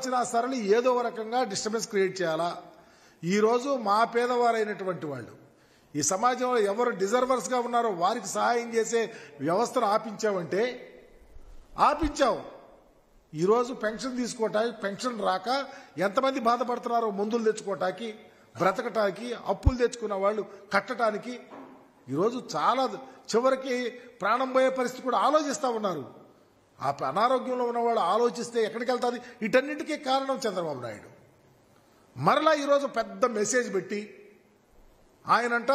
వచ్చినా సరళి ఏదో ఒక రకంగా డిస్టర్బెన్స్ క్రియేట్ చేయాలా. ఈరోజు మా పేదవారైనటువంటి వాళ్ళు ఈ సమాజంలో ఎవరు డిజర్వర్స్గా ఉన్నారో వారికి సహాయం చేసే వ్యవస్థను ఆపించావంటే ఆపించావు. ఈరోజు పెన్షన్ తీసుకోవటానికి పెన్షన్ రాక ఎంతమంది బాధపడుతున్నారో, మందులు తెచ్చుకోవటానికి, బ్రతకటానికి, అప్పులు తెచ్చుకున్న వాళ్ళు కట్టడానికి ఈరోజు చాలా చివరికి ప్రాణం పోయే పరిస్థితి కూడా ఆలోచిస్తూ ఉన్నారు. ఆ అనారోగ్యంలో ఉన్నవాళ్ళు ఆలోచిస్తే ఎక్కడికి వెళ్తారు? వీటన్నిటికీ కారణం చంద్రబాబు నాయుడు. మరలా ఈరోజు పెద్ద మెసేజ్ పెట్టి ఆయనంట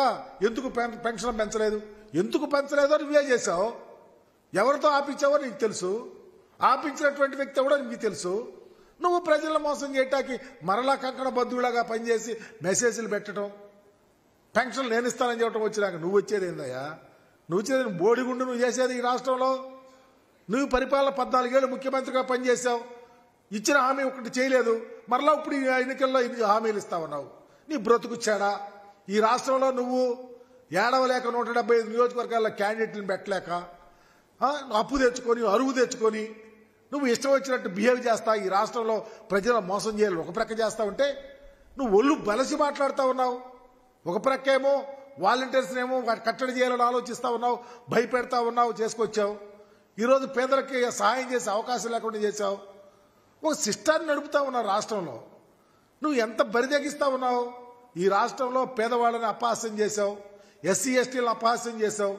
ఎందుకు పెన్షన్ పెంచలేదు, ఎందుకు పెంచలేదో నువ్వే చేశావు, ఎవరితో ఆపించావో నీకు తెలుసు, ఆపించినటువంటి వ్యక్తి కూడా నీకు తెలుసు. నువ్వు ప్రజలను మోసం చేయటానికి మరలా కంకణ బద్దులాగా పనిచేసి మెసేజ్లు పెట్టడం, పెన్షన్ నేను ఇస్తానని చెప్పడం వచ్చినాక నువ్వు వచ్చేది ఏందయ్యా? నువ్వు వచ్చేది బోడిగుండు నువ్వు చేసేది ఈ రాష్ట్రంలో. నువ్వు పరిపాలన 14 ఏళ్ళు ముఖ్యమంత్రిగా పనిచేశావు, ఇచ్చిన హామీ ఒకటి చేయలేదు, మరలా ఇప్పుడు ఈ ఎన్నికల్లో హామీలు ఇస్తావన్నావు. నీ బ్రతుకు చెడా. ఈ రాష్ట్రంలో నువ్వు ఏడవలేక 175 నియోజకవర్గాల్లో క్యాండిడేట్లను పెట్టలేక అప్పు తెచ్చుకొని అరువు తెచ్చుకొని నువ్వు ఇష్టం వచ్చినట్టు బిహేవ్ చేస్తా ఈ రాష్ట్రంలో ప్రజలను మోసం చేయాలి ఒక ప్రక్క చేస్తా ఉంటే నువ్వు ఒళ్ళు బలసి మాట్లాడుతూ ఉన్నావు. ఒక ప్రక్కేమో వాలంటీర్స్నేమో కట్టడి చేయాలని ఆలోచిస్తూ ఉన్నావు, భయపెడతా ఉన్నావు, చేసుకొచ్చావు. ఈరోజు పేదలకి సహాయం చేసే అవకాశం లేకుండా చేశావు. ఒక సిస్టాన్ని నడుపుతా ఉన్నావు రాష్ట్రంలో. నువ్వు ఎంత బరిదెగిస్తా ఉన్నావు. ఈ రాష్ట్రంలో పేదవాళ్ళని అపహాస్యం చేశావు, ఎస్సీ ఎస్టీలను అపహాస్యం చేశావు,